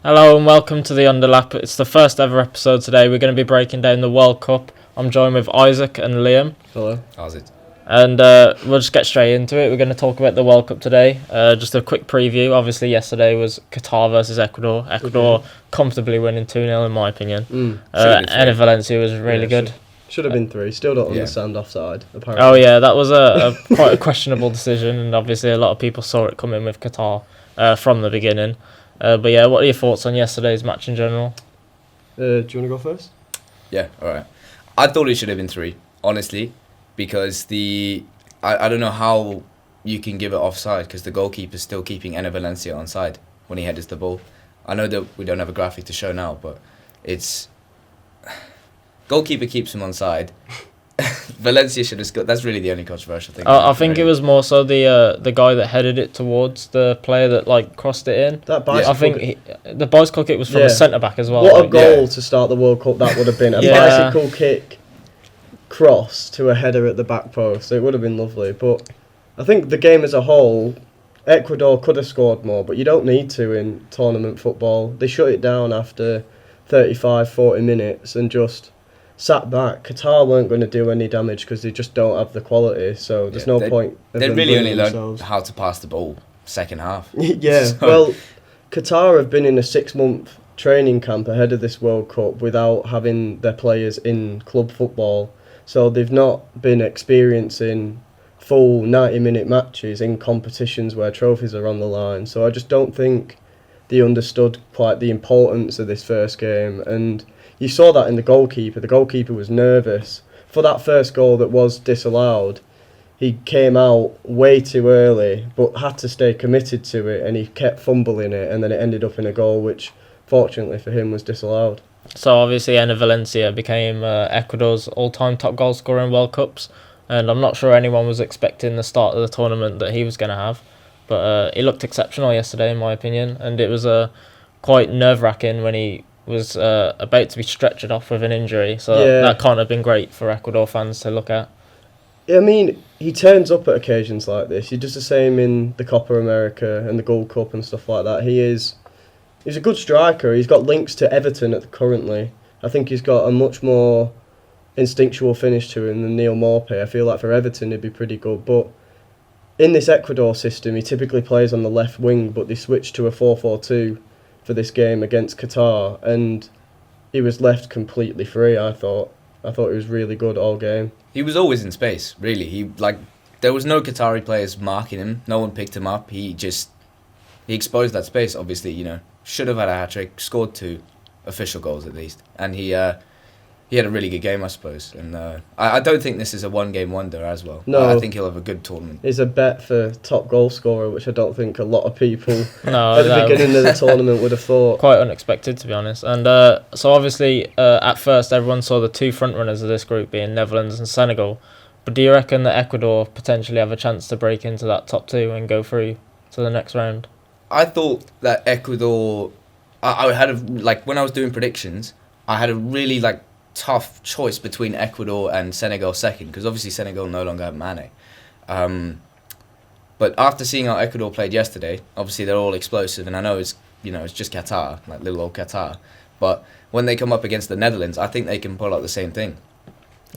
Hello and welcome to the Underlap. It's the first ever episode today. We're going to be breaking down the World Cup. I'm joined with Isaac and Liam. Hello. How's it? And we'll just get straight into it. We're going to talk about the World Cup today. Just a quick preview. Obviously, yesterday was Qatar versus Ecuador. Ecuador comfortably winning 2-0 in my opinion. And Valencia was really good. Should have been 3. Still don't understand offside, apparently. Oh yeah, that was a quite a questionable decision, and obviously a lot of people saw it coming with Qatar from the beginning. But yeah, what are your thoughts on yesterday's match in general? Do you want to go first? Yeah, alright. I thought it should have been 3, honestly, because I don't know how you can give it offside because the goalkeeper's still keeping Enner Valencia onside when he headers the ball. I know that we don't have a graphic to show now, but it's... Goalkeeper keeps him onside. Valencia should have scored. That's really the only controversial thing. I think it was more so the guy that headed it towards the player that crossed it in. That bicycle. I think the bicycle kick was from a centre back as well. What a goal to start the World Cup that would have been. A bicycle kick cross to a header at the back post. It would have been lovely. But I think the game as a whole, Ecuador could have scored more, but you don't need to in tournament football. They shut it down after 35, 40 minutes and just sat back. Qatar weren't going to do any damage because they just don't have the quality, so there's no point. They really only learned how to pass the ball second half. Well, Qatar have been in a 6-month training camp ahead of this World Cup without having their players in club football, so they've not been experiencing full 90-minute matches in competitions where trophies are on the line, so I just don't think they understood quite the importance of this first game. And you saw that in the goalkeeper. The goalkeeper was nervous. For that first goal that was disallowed, he came out way too early, but had to stay committed to it, and he kept fumbling it, and then it ended up in a goal, which, fortunately for him, was disallowed. So obviously Enner Valencia became Ecuador's all-time top goal scorer in World Cups, and I'm not sure anyone was expecting the start of the tournament that he was going to have, but he looked exceptional yesterday, in my opinion, and it was quite nerve-wracking when he was about to be stretchered off with an injury, so that can't have been great for Ecuador fans to look at. I mean, he turns up at occasions like this. He does the same in the Copa America and the Gold Cup and stuff like that. He's a good striker. He's got links to Everton currently. I think he's got a much more instinctual finish to him than Neil Maupay. I feel like for Everton he'd be pretty good, but in this Ecuador system he typically plays on the left wing, but they switched to a 4-4-2 for this game against Qatar, and he was left completely free. I thought he was really good all game. He was always in space, really. There was no Qatari players marking him. No one picked him up. He exposed that space. Obviously, should have had a hat trick, scored 2 official goals at least, and he had a really good game, I suppose. And I don't think this is a one-game wonder as well. No, I think he'll have a good tournament. It's a bet for top goal scorer, which I don't think a lot of people at the beginning of the tournament would have thought. Quite unexpected, to be honest. And so obviously, at first, everyone saw the 2 front-runners of this group being Netherlands and Senegal. But do you reckon that Ecuador potentially have a chance to break into that top 2 and go through to the next round? I thought that Ecuador... I had when I was doing predictions, I had a really tough choice between Ecuador and Senegal second, because obviously Senegal no longer have Mane. But after seeing how Ecuador played yesterday, obviously they're all explosive, and I know it's just Qatar, little old Qatar. But when they come up against the Netherlands, I think they can pull out the same thing.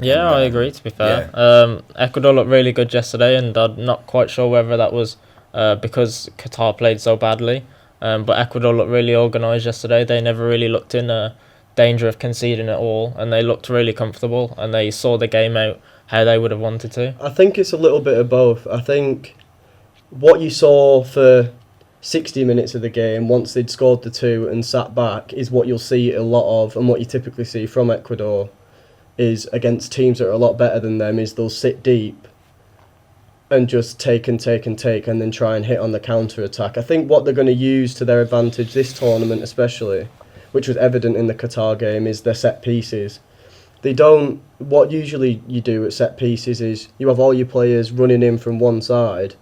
Yeah, I agree, to be fair. Yeah. Ecuador looked really good yesterday, and I'm not quite sure whether that was because Qatar played so badly. But Ecuador looked really organised yesterday. They never really looked in danger of conceding at all, and they looked really comfortable, and they saw the game out how they would have wanted to. I think it's a little bit of both. I think what you saw for 60 minutes of the game, once they'd scored the 2 and sat back, is what you'll see a lot of, and what you typically see from Ecuador is against teams that are a lot better than them, is they'll sit deep and just take and then try and hit on the counter-attack. I think what they're going to use to their advantage this tournament especially, which was evident in the Qatar game, is their set pieces. What usually you do at set pieces is you have all your players running in from one side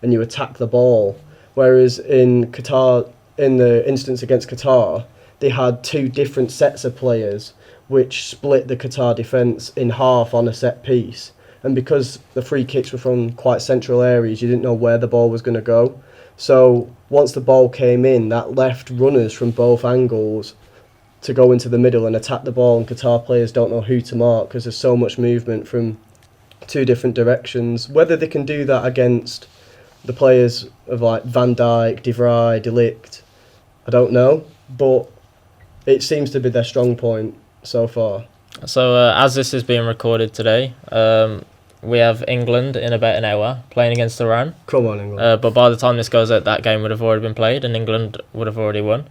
and you attack the ball. Whereas in Qatar, in the instance against Qatar, they had 2 different sets of players which split the Qatar defence in half on a set piece. And because the free kicks were from quite central areas, you didn't know where the ball was going to go. So once the ball came in, that left runners from both angles to go into the middle and attack the ball, and Qatar players don't know who to mark because there's so much movement from two different directions. Whether they can do that against the players of like Van Dijk, De Vrij, De Ligt, I don't know, but it seems to be their strong point so far. So as this is being recorded today, we have England in about an hour playing against Iran. Come on, England. But by the time this goes out, that game would have already been played and England would have already won.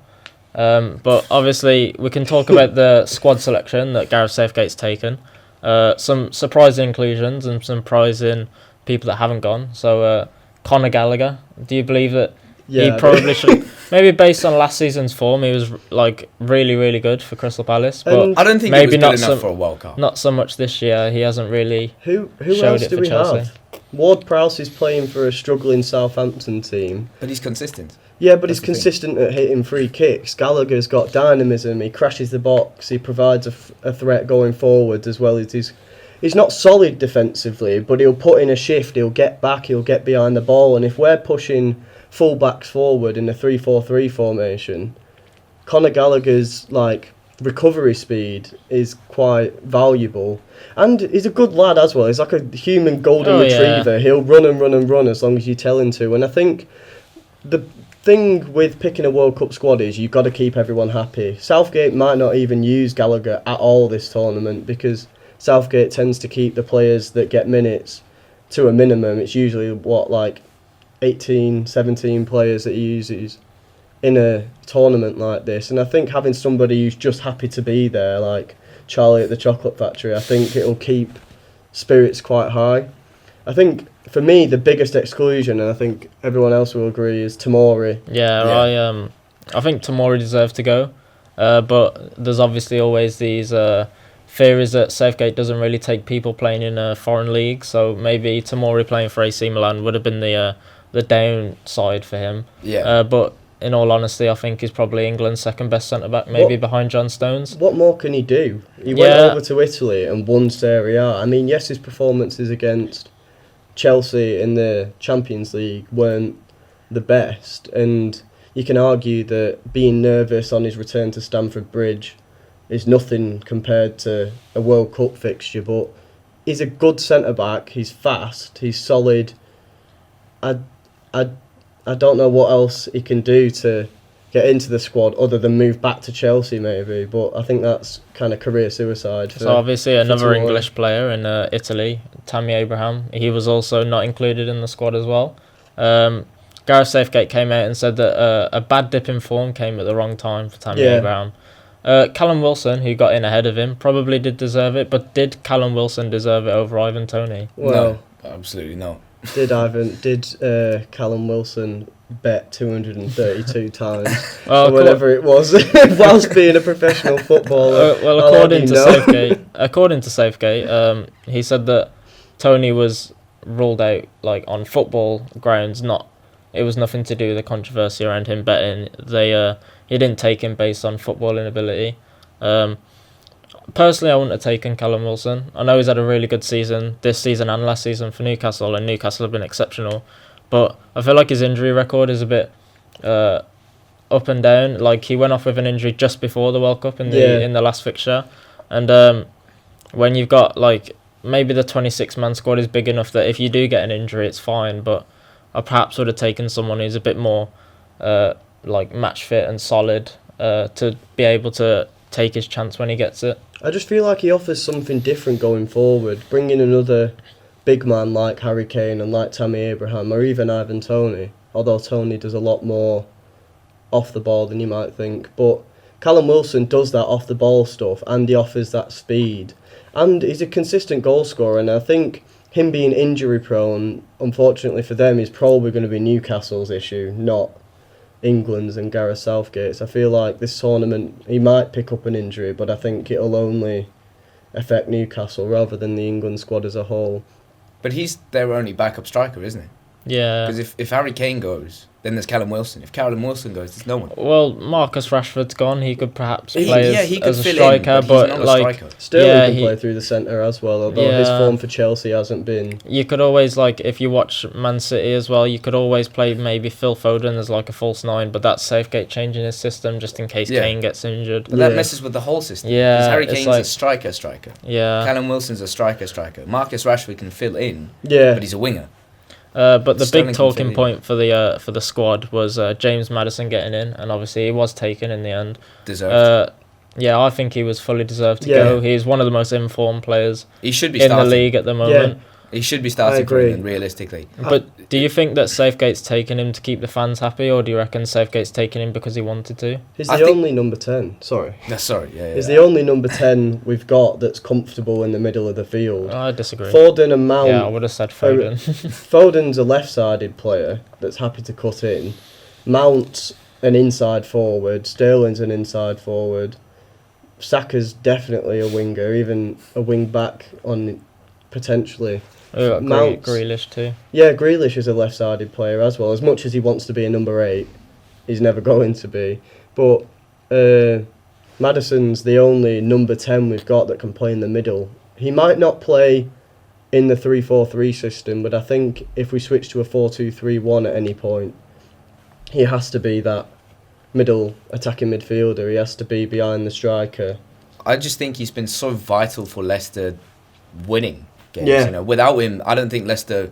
But obviously, we can talk about the squad selection that Gareth Southgate's taken. Some surprising inclusions and some surprising people that haven't gone. So Conor Gallagher, do you believe that he probably should? Maybe based on last season's form, he was like really, really good for Crystal Palace. But I don't think maybe it was good enough for a World Cup. Not so much this year. He hasn't really. Who showed else it do for we Chelsea. have? Ward Prowse is playing for a struggling Southampton team. But he's consistent. Yeah, but he's That's the thing. consistent at hitting free kicks. Gallagher's got dynamism. He crashes the box. He provides a threat going forward as well as he's not solid defensively, but he'll put in a shift. He'll get back. He'll get behind the ball. And if we're pushing full-backs forward in a 3-4-3 formation, Conor Gallagher's like recovery speed is quite valuable. And he's a good lad as well. He's like a human golden retriever. Yeah. He'll run and run and run as long as you tell him to. And I think the thing with picking a World Cup squad is you've got to keep everyone happy. Southgate might not even use Gallagher at all this tournament because Southgate tends to keep the players that get minutes to a minimum. It's usually, 18, 17 players that he uses in a tournament like this. And I think having somebody who's just happy to be there, like Charlie at the Chocolate Factory, I think it'll keep spirits quite high. I think, for me, the biggest exclusion, and I think everyone else will agree, is Tomori. Yeah. I think Tomori deserved to go, but there's obviously always these theories that Southgate doesn't really take people playing in a foreign league, so maybe Tomori playing for AC Milan would have been the downside for him. Yeah. But in all honesty, I think he's probably England's second best centre back, maybe behind John Stones. What more can he do? He went over to Italy and won Serie A. I mean, yes, his performances against Chelsea in the Champions League weren't the best, and you can argue that being nervous on his return to Stamford Bridge is nothing compared to a World Cup fixture, but he's a good centre-back, he's fast, he's solid. I don't know what else he can do to get into the squad other than move back to Chelsea maybe, but I think that's kind of career suicide. So obviously another Tomori. English player in Italy, Tammy Abraham, he was also not included in the squad as well. Gareth Southgate came out and said that a bad dip in form came at the wrong time for Tammy Abraham. Callum Wilson, who got in ahead of him, probably did deserve it, but did Callum Wilson deserve it over Ivan Toney? Well, no, absolutely not. Did Callum Wilson bet 232 times or whatever it was whilst being a professional footballer? According to Southgate, he said that Tony was ruled out like on football grounds. It was nothing to do with the controversy around him betting. He didn't take him based on footballing ability. Personally, I wouldn't have taken Callum Wilson. I know he's had a really good season this season and last season for Newcastle, and Newcastle have been exceptional. But I feel like his injury record is a bit up and down. Like, he went off with an injury just before the World Cup in the last fixture. And when you've got, like, maybe the 26-man squad is big enough that if you do get an injury, it's fine. But I perhaps would have taken someone who's a bit more, match fit and solid to be able to take his chance when he gets it. I just feel like he offers something different going forward. Bringing another big man like Harry Kane and like Tammy Abraham or even Ivan Toney, although Toney does a lot more off the ball than you might think. But Callum Wilson does that off the ball stuff and he offers that speed. And he's a consistent goal scorer, and I think him being injury prone, unfortunately for them, is probably going to be Newcastle's issue, not England's and Gareth Southgate's. I feel like this tournament he might pick up an injury, but I think it'll only affect Newcastle rather than the England squad as a whole. But he's their only backup striker, isn't he? Yeah. Because if Harry Kane goes, then there's Callum Wilson. If Callum Wilson goes, there's no one. Well, Marcus Rashford's gone. He could perhaps He play could as a fill striker, in, but he's not a like striker. Sterling Yeah, can he- play through the centre as well, although his Yeah. form for Chelsea hasn't been. you could always, like, if you watch Man City as well, you could always play maybe Phil Foden as like a false nine, but that's Southgate changing his system just in case Yeah. Kane gets injured. But that Yeah. messes with the whole system. Yeah, Because Harry it's Kane's like- a striker. Yeah. Callum Wilson's a striker. Marcus Rashford can fill in, Yeah, but he's a winger. But the Sterling big can talking fill in. point for the squad was James Maddison getting in, and obviously he was taken in the end. Deserved. Yeah, I think he was fully deserved to Yeah. go. He's one of the most informed players He should be in starting. the league at the moment. He should be starting for agree. England, realistically. But do you think that Southgate's taken him to keep the fans happy, or do you reckon Southgate's taken him because he wanted to? he's I the think- only number 10. Sorry. No, sorry, yeah. He's the only number 10 we've got that's comfortable in the middle of the field. I disagree. Foden and Mount. Yeah, I would have said Foden. Foden's a left-sided player that's happy to cut in. Mount's an inside forward. Sterling's an inside forward. Saka's definitely a winger, even a wing back on potentially. We got Mount's- Grealish too. Yeah, Grealish is a left-sided player as well. As much as he wants to be a number 8, he's never going to be. But Maddison's the only number 10 we've got that can play in the middle. He might not play in the 3-4-3 system, but I think if we switch to a 4-2-3-1 at any point, he has to be that middle attacking midfielder. He has to be behind the striker. I just think he's been so vital for Leicester winning games. Yeah. You know, without him, I don't think Leicester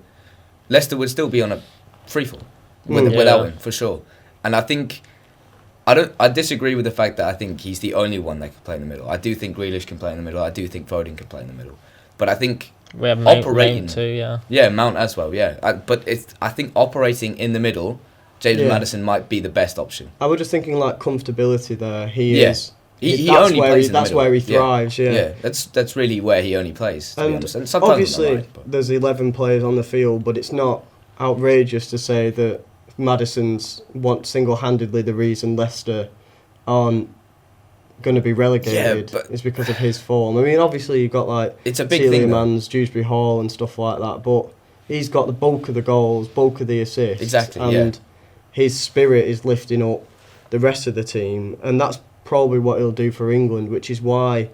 would still be on a free fall Mm. without Yeah. him for sure. And I think I disagree with the fact that I think he's the only one that can play in the middle. I do think Grealish can play in the middle. I do think Foden can play in the middle. But I think We have Mount Operating. too. Yeah. Mount as well. Yeah, but I think operating in the middle, James Yeah. Maddison might be the best option. I was just thinking like comfortability there. He Yeah. is. He that's only where plays he, in the that's middle. where he Yeah. thrives. Yeah. That's really where he only plays. To be And honest, and sometimes obviously, on the right, but- there's 11 players on the field, but it's not outrageous to say that Maddison's single-handedly the reason Leicester aren't going to be relegated but- is because of his form. I mean, obviously you've got like It's a big thing, though. Tielemans, Dewsbury Hall, and stuff like that, but he's got the bulk of the goals, bulk of the assists, Exactly, and yeah. his spirit is lifting up the rest of the team, and that's probably what he'll do for England, which is why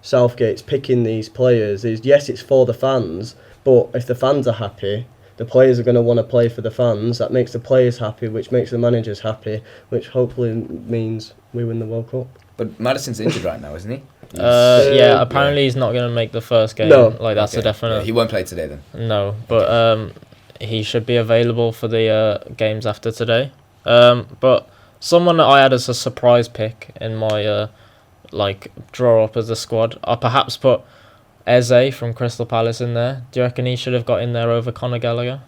Southgate's picking these players. Is yes, it's for the fans, but if the fans are happy, the players are going to want to play for the fans. That makes the players happy, which makes the managers happy, which hopefully means we win the World Cup. But Maddison's injured right now, isn't he? Yeah. Apparently he's not going to make the first game. No. Like that's a Okay. definite. Yeah, he won't play today then. No, but he should be available for the games after today. But someone that I had as a surprise pick in my draw up as the squad, I perhaps put Eze from Crystal Palace in there. Do you reckon he should have got in there over Conor Gallagher?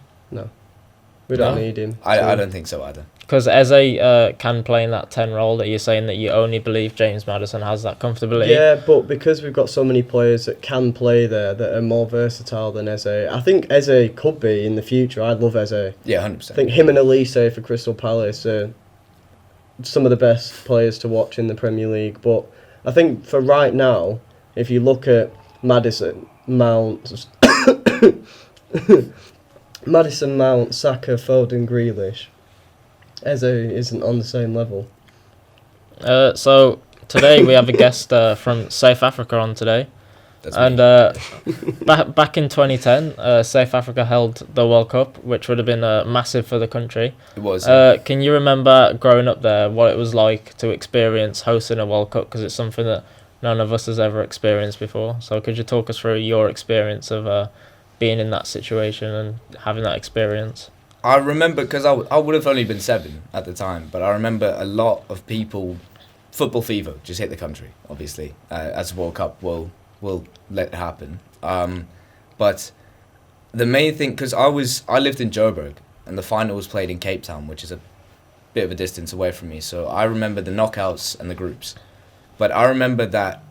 We don't No. need him. I don't think so either. Because Eze can play in that 10 role that you're saying that you only believe James Maddison has that comfortability. Yeah, but because we've got so many players that can play there that are more versatile than Eze, I think Eze could be in the future. I'd love Eze. Yeah, I 100%. think him and Elise for Crystal Palace are some of the best players to watch in the Premier League. But I think for right now, if you look at Maddison, Mount, Maddison, Mount, Saka, Foden, Grealish, Eze isn't on the same level. So today we have a guest from South Africa on today. That's And me. back in 2010, South Africa held the World Cup, which would have been massive for the country. It was. Can you remember growing up there, what it was like to experience hosting a World Cup? Because it's something that none of us has ever experienced before. So could you talk us through your experience of being in that situation and having that experience? I remember, because I would have only been 7 at the time, but I remember a lot of people, football fever just hit the country, obviously, as the World Cup will let it happen. But the main thing, because I lived in Joburg, and the final was played in Cape Town, which is a bit of a distance away from me, so I remember the knockouts and the groups. But I remember that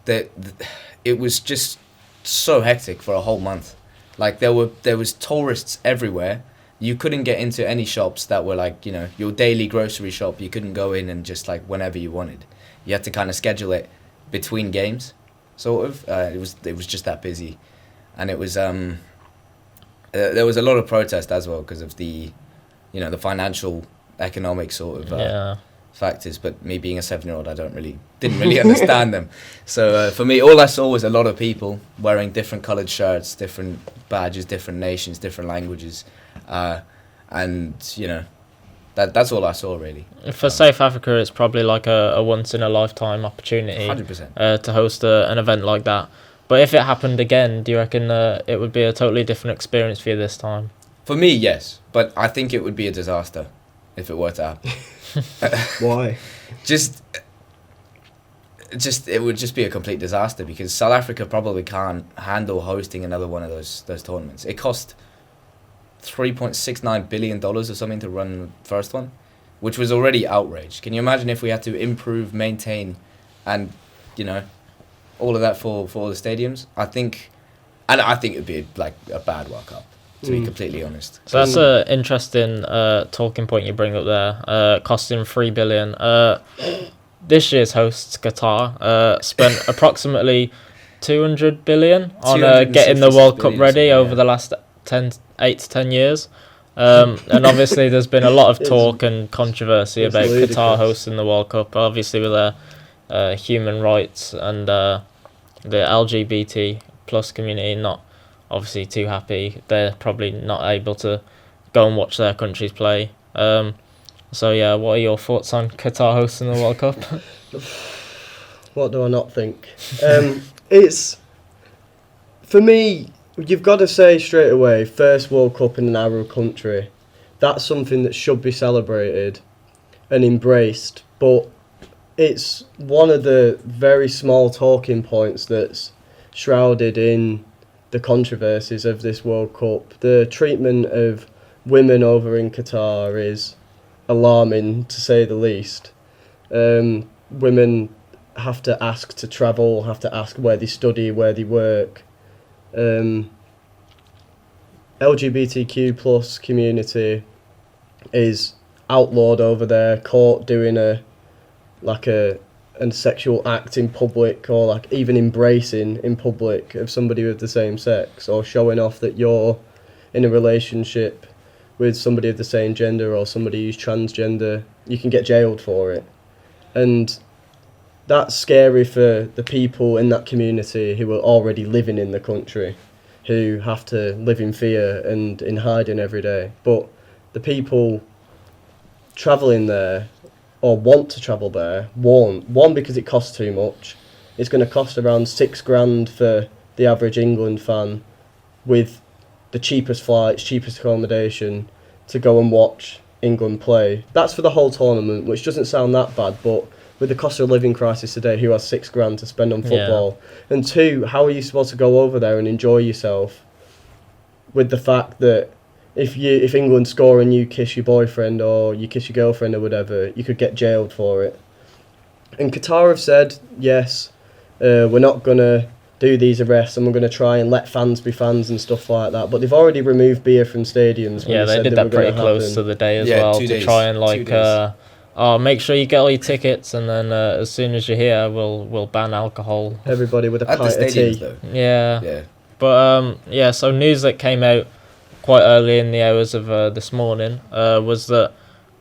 it was just so hectic for a whole month. Like there was tourists everywhere. You couldn't get into any shops that were like, your daily grocery shop. You couldn't go in and just like whenever you wanted. You had to kind of schedule it between games, sort of. It was just that busy, and it was there was a lot of protest as well because of the, the financial, economic sort of factors. But me being a 7-year-old, didn't really understand them. So for me, all I saw was a lot of people wearing different coloured shirts, different badges, different nations, different languages, and that's all I saw really. For South Africa, it's probably like a once in a lifetime opportunity 100%. To host an event like that. But if it happened again, do you reckon it would be a totally different experience for you this time? For me, yes, but I think it would be a disaster if it were to happen. Why? Just it would just be a complete disaster because South Africa probably can't handle hosting another one of those tournaments. It cost $3.69 billion or something to run the first one, which was already outrage. Can you imagine if we had to improve, maintain, and all of that for all the stadiums? I think it would be like a bad World Cup, to be completely honest. So that's an interesting talking point you bring up there. Costing $3 billion. This year's hosts, Qatar, spent approximately $200 billion on getting the World Cup ready over the last 8 to 10 years. And obviously there's been a lot of talk and controversy about ludicrous. Qatar hosting the World Cup, obviously with their human rights and the LGBT plus community not obviously too happy. They're probably not able to go and watch their countries play. So yeah, what are your thoughts on Qatar hosting the World Cup? What do I not think? It's, for me, you've got to say straight away, first World Cup in an Arab country. That's something that should be celebrated and embraced, but it's one of the very small talking points that's shrouded in the controversies of this World Cup. The treatment of women over in Qatar is alarming, to say the least. Women have to ask to travel, have to ask where they study, where they work. LGBTQ plus community is outlawed over there, caught doing a sexual act in public, or like even embracing in public of somebody with the same sex, or showing off that you're in a relationship with somebody of the same gender or somebody who's transgender. You can get jailed for it. And that's scary for the people in that community who are already living in the country, who have to live in fear and in hiding every day. But the people travelling there or want to travel there won't. One, because it costs too much. It's going to cost around $6,000 for the average England fan, with the cheapest flights, cheapest accommodation, to go and watch England play. That's for the whole tournament, which doesn't sound that bad, but with the cost of living crisis today, who has $6,000 to spend on football? Yeah. And two, how are you supposed to go over there and enjoy yourself with the fact that if England score and you kiss your boyfriend or you kiss your girlfriend or whatever, you could get jailed for it? And Qatar have said, yes, we're not going to do these arrests and we're going to try and let fans be fans and stuff like that. But they've already removed beer from stadiums. Yeah, they did that pretty close to the day as well, to try and make sure you get all your tickets, and then as soon as you're here, we'll ban alcohol. Everybody with a pint of tea. Though. Yeah. But so news that came out quite early in the hours of this morning was that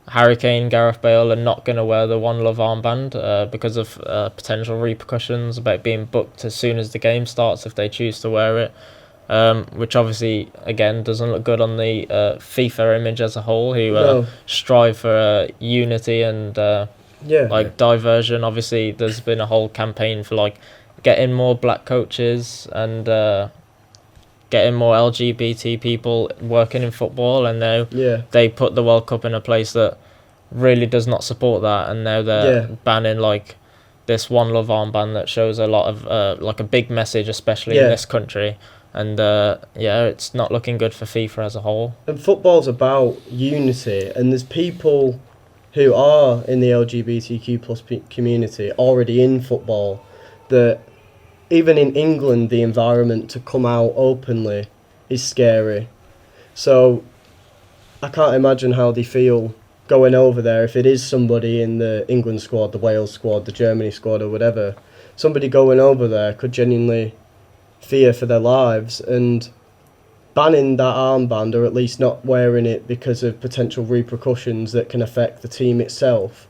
Harry Kane, Gareth Bale are not going to wear the One Love armband because of potential repercussions about being booked as soon as the game starts if they choose to wear it, which obviously, again, doesn't look good on the FIFA image as a whole, who strive for unity and diversion. Obviously, there's been a whole campaign for getting more black coaches and getting more LGBT people working in football, and now they put the World Cup in a place that really does not support that, and now they're banning this One Love armband that shows a lot of a big message, especially in this country, and it's not looking good for FIFA as a whole. And football's about unity, and there's people who are in the LGBTQ plus community already in football that, even in England, the environment to come out openly is scary. So I can't imagine how they feel going over there if it is somebody in the England squad, the Wales squad, the Germany squad or whatever. Somebody going over there could genuinely fear for their lives. And banning that armband, or at least not wearing it because of potential repercussions that can affect the team itself,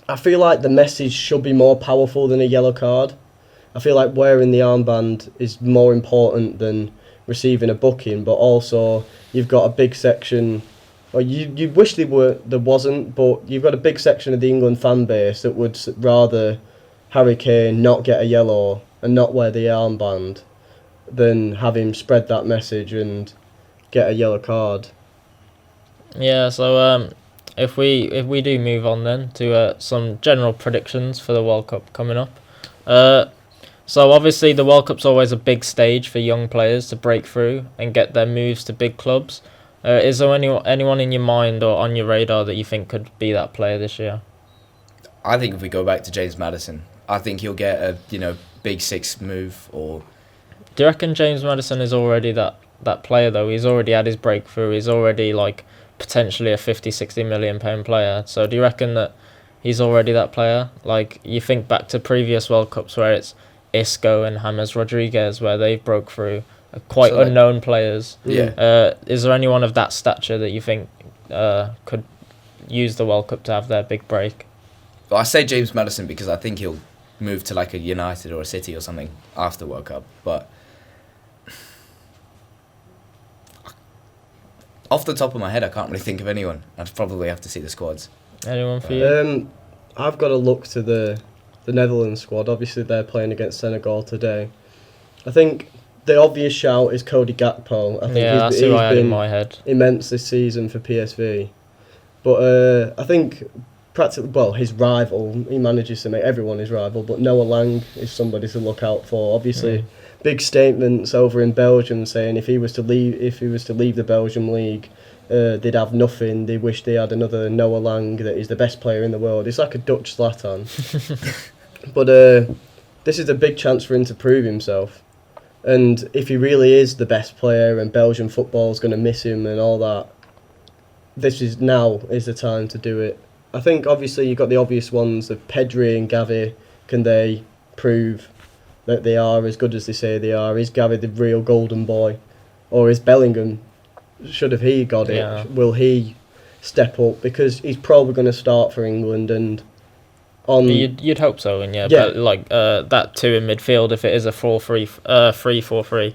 I feel like the message should be more powerful than a yellow card. I feel like wearing the armband is more important than receiving a booking, but also you've got a big section, or you wish there wasn't, but you've got a big section of the England fan base that would rather Harry Kane not get a yellow and not wear the armband than have him spread that message and get a yellow card. Yeah, so if we do move on then to some general predictions for the World Cup coming up. So obviously the World Cup's always a big stage for young players to break through and get their moves to big clubs. Is there anyone in your mind or on your radar that you think could be that player this year? I think if we go back to James Maddison, I think he'll get a big six move. Or Do you reckon James Maddison is already that player though? He's already had his breakthrough. He's already like potentially a 50-60 million pound player. So do you reckon that he's already that player? Like you think back to previous World Cups where it's Isco and James Rodriguez where they've broke through, quite So, like, unknown players. yeah. Is there anyone of that stature that you think could use the World Cup to have their big break? Well, I say James Maddison because I think he'll move to like a United or a City or something after World Cup. But off the top of my head, I can't really think of anyone. I'd probably have to see the squads. Anyone for you? I've got to look to the Netherlands squad. Obviously, they're playing against Senegal today. I think the obvious shout is Cody Gakpo. I think That's who I had in my head. Immense this season for PSV. But I think his rival, he manages to make everyone his rival, but Noah Lang is somebody to look out for. Obviously, big statements over in Belgium saying if he was to leave the Belgium league, they'd have nothing. They wish they had another Noah Lang that is the best player in the world. It's like a Dutch Zlatan. But this is a big chance for him to prove himself. And if he really is the best player and Belgian football's going to miss him and all that, this is the time to do it. I think obviously you've got the obvious ones of Pedri and Gavi. Can they prove that they are as good as they say they are? Is Gavi the real golden boy? Or is Bellingham, should have he got it, will he step up? Because he's probably going to start for England and You'd hope so, and but like that two in midfield, if it is a 3-4-3,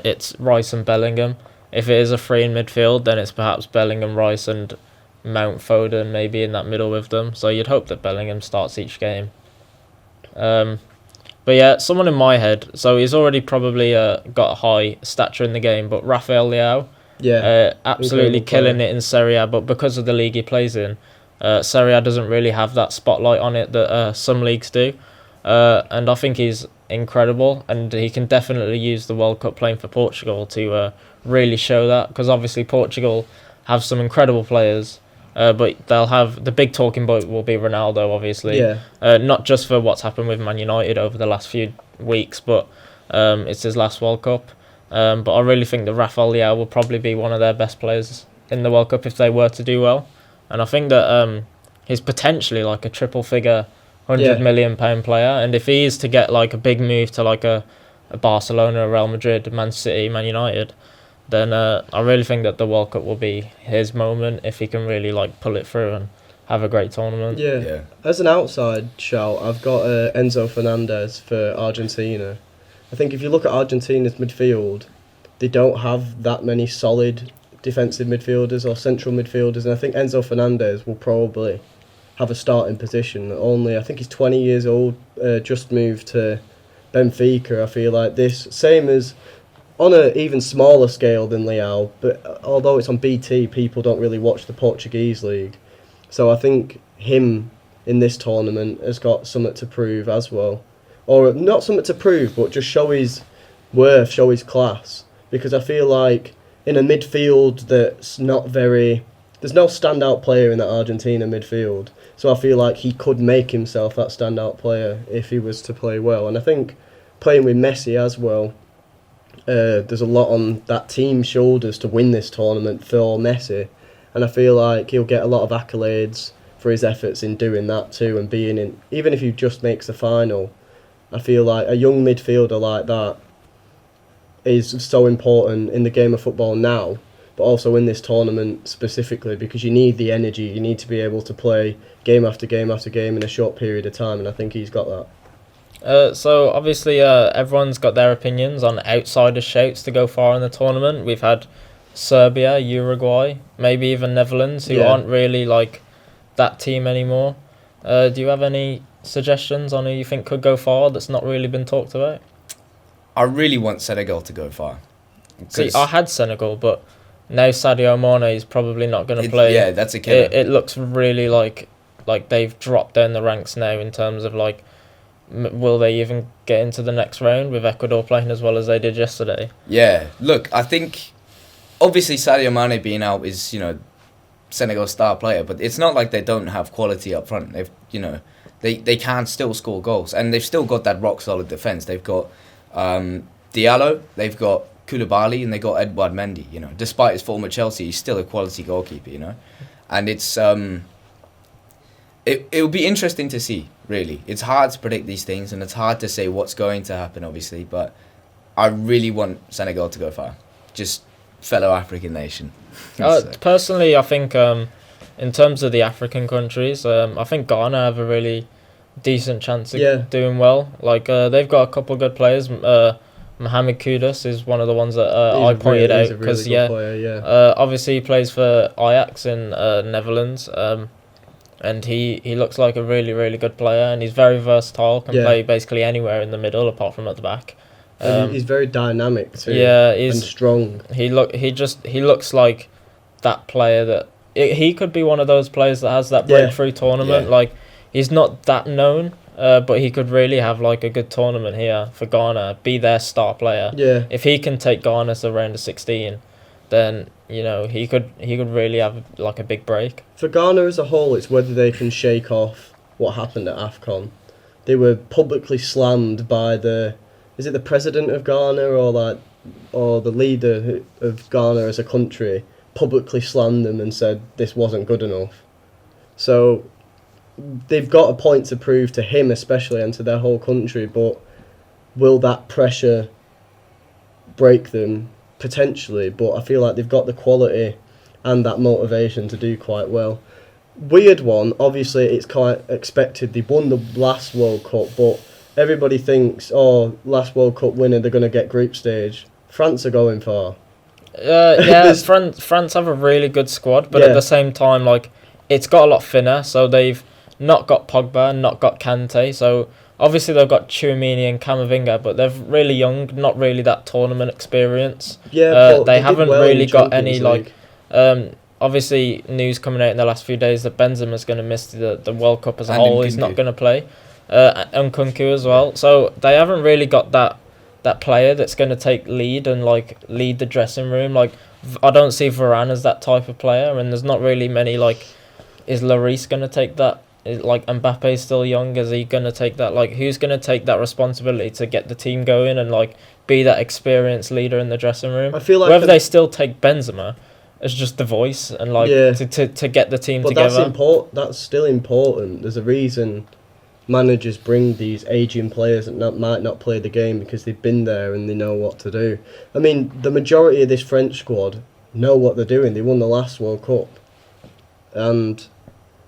it's Rice and Bellingham. If it is a three in midfield, then it's perhaps Bellingham, Rice, and Mount Foden maybe in that middle with them. So you'd hope that Bellingham starts each game. But yeah, someone in my head. So he's already probably got a high stature in the game, but Rafael Leao, absolutely killing it in Serie A. But because of the league he plays in, Serie A doesn't really have that spotlight on it that some leagues do. And I think he's incredible, and he can definitely use the World Cup playing for Portugal to really show that, because obviously Portugal have some incredible players, but they'll have the big talking point will be Ronaldo, obviously. Not just for what's happened with Man United over the last few weeks, but it's his last World Cup. But I really think that Rafael Leao will probably be one of their best players in the World Cup if they were to do well. And I think that he's potentially like a triple figure £100 million player, and if he is to get like a big move to like a Barcelona, Real Madrid, Man City, Man United, then I really think that the World Cup will be his moment if he can really like pull it through and have a great tournament. Yeah. As an outside shout, I've got Enzo Fernandez for Argentina. I think if you look at Argentina's midfield, they don't have that many solid defensive midfielders or central midfielders, and I think Enzo Fernandez will probably have a starting position. I think he's 20 years old, just moved to Benfica. I feel like this, same as on an even smaller scale than Leao, but although it's on BT, people don't really watch the Portuguese league. So I think him in this tournament has got something to prove as well. Or not something to prove, but just show his worth, show his class. Because I feel like in a midfield that's not very... There's no standout player in that Argentina midfield. So I feel like he could make himself that standout player if he was to play well. And I think playing with Messi as well, there's a lot on that team's shoulders to win this tournament for Messi. And I feel like he'll get a lot of accolades for his efforts in doing that too, and being in... Even if he just makes the final, I feel like a young midfielder like that, is so important in the game of football now, but also in this tournament specifically, because you need the energy. You need to be able to play game after game after game in a short period of time, and I think he's got that. So obviously, everyone's got their opinions on outsider shouts to go far in the tournament. We've had Serbia, Uruguay, maybe even Netherlands, who aren't really like that team anymore. Do you have any suggestions on who you think could go far that's not really been talked about? I really want Senegal to go far. See, I had Senegal, but now Sadio Mane is probably not going to play. Yeah, that's a killer. It looks really like they've dropped down the ranks now in terms of like, will they even get into the next round with Ecuador playing as well as they did yesterday? Yeah, look, I think obviously Sadio Mane being out is, Senegal's star player, but it's not like they don't have quality up front. They can still score goals, and they've still got that rock solid defense. They've got Diallo, they've got Koulibaly, and they got Edouard Mendy. Despite his former Chelsea, he's still a quality goalkeeper. And it's it will be interesting to see. Really, it's hard to predict these things, and it's hard to say what's going to happen, obviously. But I really want Senegal to go far. Just fellow African nation. Personally, I think in terms of the African countries, I think Ghana have a really decent chance of doing well. Like they've got a couple of good players. Mohamed Kudus is one of the ones that I pointed out because obviously he plays for Ajax in Netherlands, and he looks like a really really good player, and he's very versatile. Can play basically anywhere in the middle apart from at the back. He's very dynamic too. He's and strong. He looks like that player that he could be one of those players that has that breakthrough tournament. Yeah. Like he's not that known, but he could really have like a good tournament here for Ghana. Be their star player. Yeah. If he can take Ghana to round of 16, then he could really have like a big break. For Ghana as a whole, it's whether they can shake off what happened at AFCON. They were publicly slammed by is it the president of Ghana or the leader of Ghana as a country publicly slammed them and said this wasn't good enough. So they've got a point to prove to him especially and to their whole country, but will that pressure break them? Potentially, but I feel like they've got the quality and that motivation to do quite well. Weird one, obviously it's quite expected. They won the last World Cup, but everybody thinks, last World Cup winner, they're going to get group stage. France are going far. France have a really good squad, but at the same time, like, it's got a lot thinner, so they've not got Pogba, not got Kante, so obviously they've got Tchouaméni and Camavinga, but they're really young, not really that tournament experience. Yeah, they haven't really got any like. Obviously, news coming out in the last few days that Benzema's going to miss the World Cup as a whole. He's not going to play. And Nkunku as well. So they haven't really got that player that's going to take lead and like lead the dressing room. Like I don't see Varane as that type of player, and there's not really many like. Is Lloris going to take that? Like Mbappe's still young, is he gonna take that? Like, who's gonna take that responsibility to get the team going and like be that experienced leader in the dressing room? I feel like whether they still take Benzema as just the voice and like to get the team together. That's still important. There's a reason managers bring these aging players that might not play the game because they've been there and they know what to do. I mean, the majority of this French squad know what they're doing. They won the last World Cup, and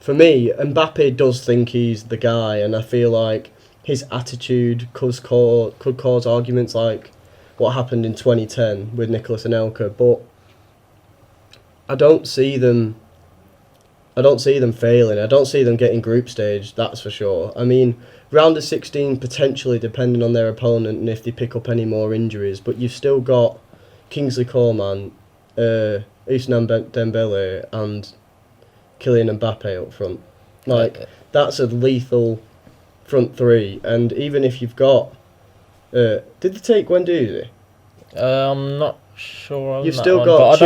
for me, Mbappe does think he's the guy, and I feel like his attitude could cause arguments like what happened in 2010 with Nicolas Anelka, but I don't see them failing. I don't see them getting group stage, that's for sure. I mean, round of 16 potentially depending on their opponent and if they pick up any more injuries, but you've still got Kingsley Coman, Ousmane Dembele and Kylian Mbappe up front. Like, that's a lethal front three. And even if you've got... did they take Guendouzi? I'm not sure on You've that still one, got I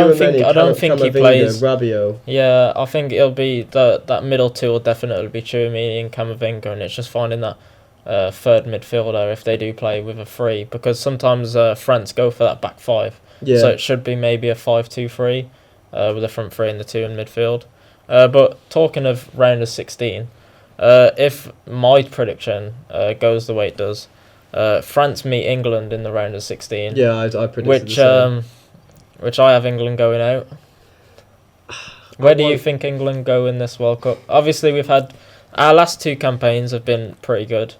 don't think he plays. Rabiot. Yeah, I think it'll be that middle two will definitely be Tchouaméni and Camavinga, and it's just finding that third midfielder if they do play with a three, because sometimes France go for that back five. Yeah. So it should be maybe a 5-2-3 with a front three and the two in midfield. But talking of round of 16, if my prediction goes the way it does, France meet England in the round of 16. Yeah, I predicted which the same. which I have England going out. Where do you think England go in this World Cup? Obviously, we've had our last two campaigns have been pretty good.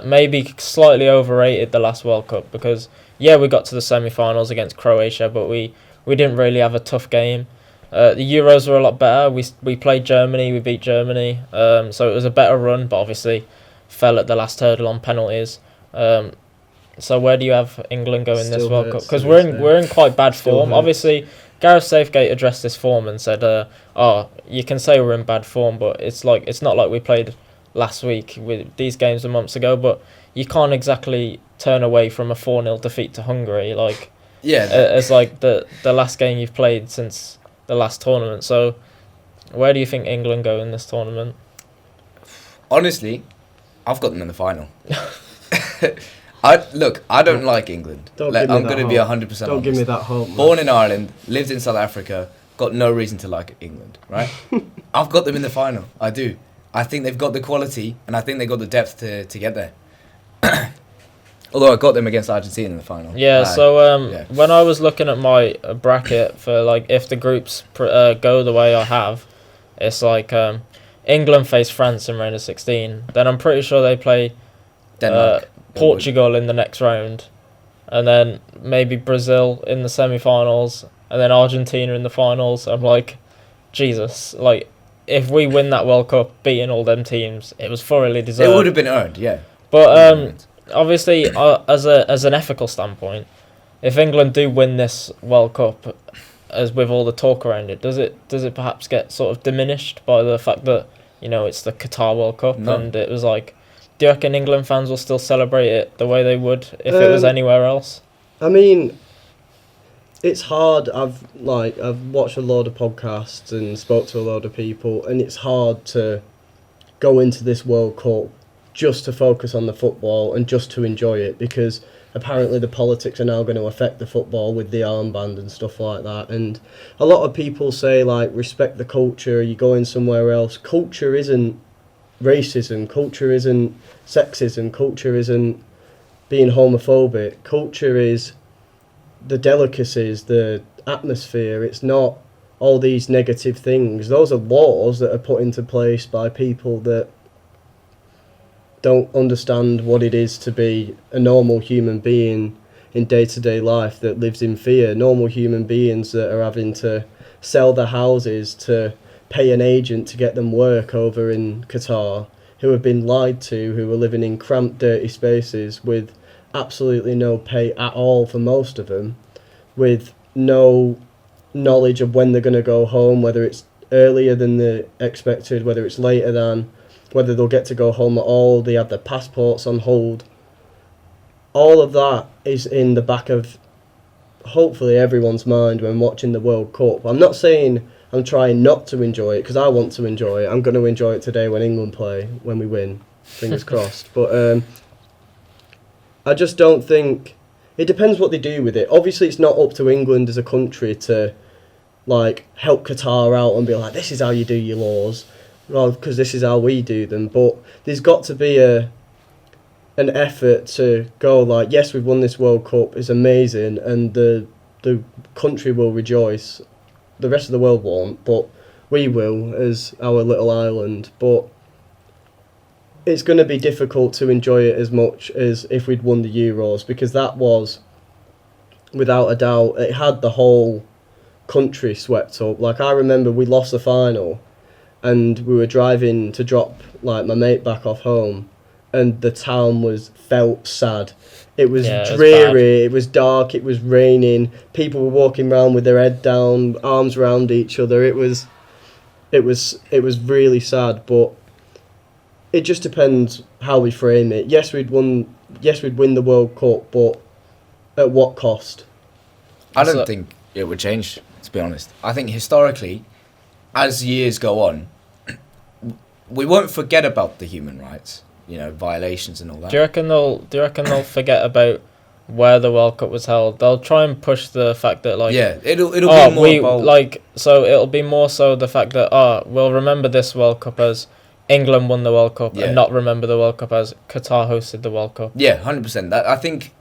Maybe slightly overrated the last World Cup because we got to the semi-finals against Croatia, but we didn't really have a tough game. The Euros were a lot better. We played Germany, we beat Germany, so it was a better run, but obviously fell at the last hurdle on penalties. So where do you have England going this World Cup? Because we're in quite bad form. Obviously, Gareth Southgate addressed this form and said, you can say we're in bad form, but it's not like we played last week with these games months ago, but you can't exactly turn away from a 4-0 defeat to Hungary as like the last game you've played since the last tournament. So where do you think England go in this tournament? Honestly, I've got them in the final. I don't like England. I'm going to be 100% honest. Don't give me that hope, man. Born in Ireland, lived in South Africa, got no reason to like England, right? I've got them in the final. I do. I think they've got the quality, and I think they've got the depth to get there. Although I got them against Argentina in the final. Yeah, when I was looking at my bracket for like if the groups go the way I have, it's like England face France in round of 16. Then I'm pretty sure they play Denmark. Portugal in the next round, and then maybe Brazil in the semi-finals, and then Argentina in the finals. I'm like, Jesus, like if we win that World Cup, beating all them teams, it was thoroughly deserved. It would have been earned, yeah. But obviously, as an ethical standpoint, if England do win this World Cup, as with all the talk around it, does it perhaps get sort of diminished by the fact that it's the Qatar World Cup and it was like? Do you reckon England fans will still celebrate it the way they would if it was anywhere else? I mean, it's hard. I've watched a load of podcasts and spoke to a load of people, and it's hard to go into this World Cup just to focus on the football and just to enjoy it, because apparently the politics are now going to affect the football with the armband and stuff like that. And a lot of people say, like, respect the culture, you're going somewhere else. Culture isn't racism, culture isn't sexism, culture isn't being homophobic. Culture is the delicacies, the atmosphere. It's not all these negative things. Those are laws that are put into place by people that don't understand what it is to be a normal human being in day-to-day life that lives in fear. Normal human beings that are having to sell their houses to pay an agent to get them work over in Qatar, who have been lied to, who are living in cramped, dirty spaces with absolutely no pay at all for most of them, with no knowledge of when they're going to go home, whether it's earlier than they expected, whether it's later than, whether they'll get to go home at all, they have their passports on hold. All of that is in the back of hopefully everyone's mind when watching the World Cup. I'm not saying I'm trying not to enjoy it, because I want to enjoy it. I'm going to enjoy it today when England play, when we win. Fingers crossed. But I just don't think... It depends what they do with it. Obviously, it's not up to England as a country to help Qatar out and be like, this is how you do your laws, because this is how we do them. But there's got to be an effort to go like, yes, we've won this World Cup, it's amazing, and the country will rejoice. The rest of the world won't, but we will as our little island. But it's going to be difficult to enjoy it as much as if we'd won the Euros, because that was, without a doubt, it had the whole country swept up. Like, I remember we lost the final and we were driving to drop my mate back off home, and the town felt sad. It was dreary, it was dark, it was raining, people were walking around with their head down, arms around each other. It was really sad, but it just depends how we frame it. Yes, we'd win the World Cup, but at what cost? I don't think it would change, to be honest. I think historically, as years go on, we won't forget about the human rights, violations and all that. Do you reckon they'll forget about where the World Cup was held? They'll try and push the fact that it'll be more about... so it'll be more so the fact that we'll remember this World Cup as England won the World Cup Yeah. and not remember the World Cup as Qatar hosted the World Cup. Yeah, 100%. That I think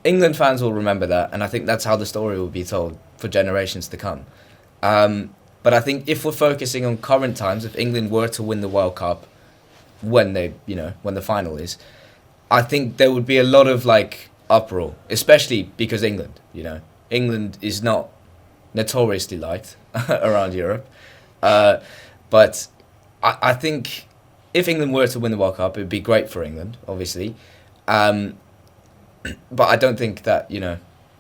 England fans will remember that, and I think that's how the story will be told for generations to come. But I think if we're focusing on current times, if England were to win the World Cup when the final is, I think there would be a lot of like uproar, especially because England is not notoriously liked around Europe. But I think if England were to win the World Cup, it would be great for England, obviously. But I don't think that,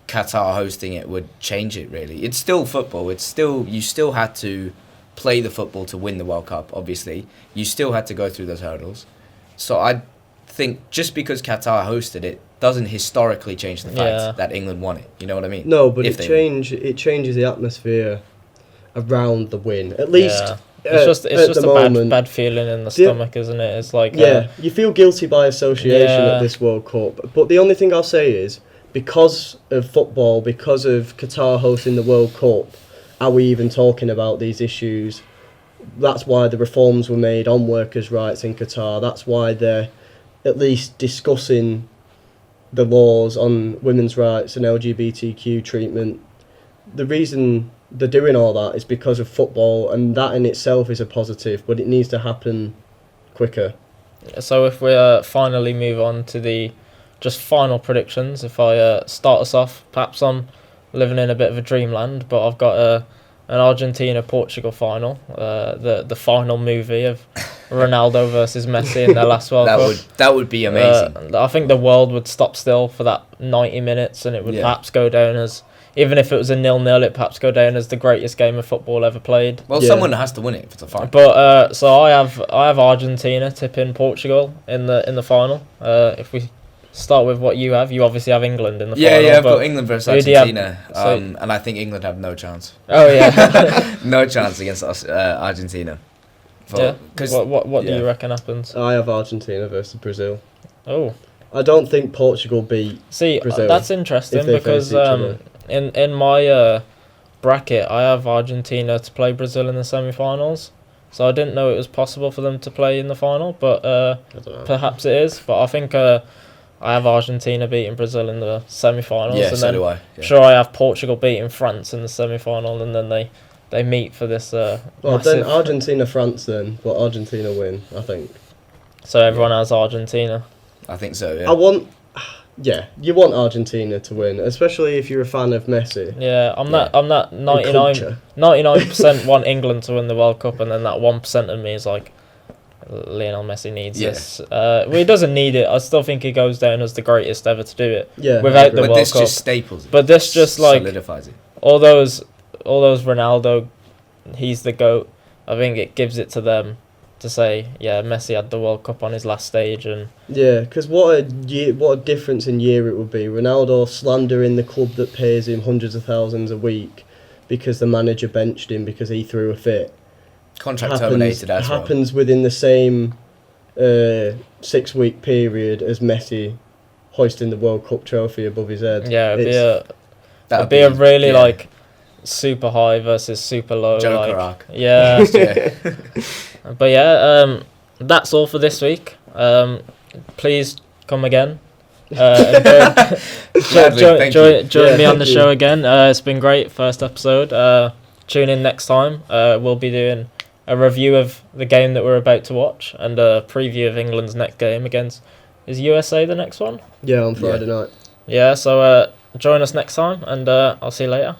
Qatar hosting it would change it, really. It's still football. You still had to play the football to win the World Cup, obviously. You still had to go through those hurdles. So I think just because Qatar hosted it doesn't historically change the fact that England won it. You know what I mean? No, but it changes the atmosphere around the win. At least it's just a bad feeling in the stomach, isn't it? It's like you feel guilty by association at this World Cup. But the only thing I'll say is, because of football, because of Qatar hosting the World Cup, are we even talking about these issues? That's why the reforms were made on workers' rights in Qatar. That's why they're at least discussing the laws on women's rights and LGBTQ treatment. The reason they're doing all that is because of football, and that in itself is a positive, but it needs to happen quicker. So if we finally move on to the just final predictions, if I start us off, perhaps I'm living in a bit of a dreamland, but I've got an Argentina-Portugal final, the final movie of Ronaldo versus Messi in their last World Cup. That would be amazing. I think the world would stop still for that 90 minutes, and it would perhaps go down as, even if it was a 0-0, it perhaps go down as the greatest game of football ever played. Well, someone has to win it if it's a final. But so I have Argentina tipping Portugal in the final. If we start with what you have obviously have England in the final. Yeah, I've got England versus Argentina, and I think England have no chance. Oh yeah, no chance against Argentina. What do you reckon happens? I have Argentina versus Brazil. Oh, I don't think Portugal beat Brazil. That's interesting because in my bracket I have Argentina to play Brazil in the semi-finals. So I didn't know it was possible for them to play in the final, but perhaps it is. But I think I have Argentina beating Brazil in the semi-finals. Yeah, and so then do I. Yeah. Sure, I have Portugal beating France in the semi-final, and then they meet for this then Argentina, France then, but Argentina win, I think. So everyone has Argentina. I think so, yeah. You want Argentina to win, especially if you're a fan of Messi. Yeah, I'm that 99% want England to win the World Cup, and then that 1% of me is like, Lionel Messi needs this. Well, he doesn't need it. I still think he goes down as the greatest ever to do it. Yeah, without the World Cup. But this just staples it. But this just like solidifies it. All those Ronaldo, he's the GOAT. I think it gives it to them to say, yeah, Messi had the World Cup on his last stage, and because what a difference in year it would be. Ronaldo slandering the club that pays him hundreds of thousands a week because the manager benched him because he threw a fit. Contract terminated as well. Happens within the same 6-week period as Messi hoisting the World Cup trophy above his head. Yeah, it'd be a really like super high versus super low. Joker arc. Yeah. But that's all for this week. Please come again. Join me on the show again. It's been great, first episode. Tune in next time. We'll be doing a review of the game that we're about to watch and a preview of England's next game against, is USA the next one? Yeah, on Friday night. Yeah, so join us next time, and I'll see you later.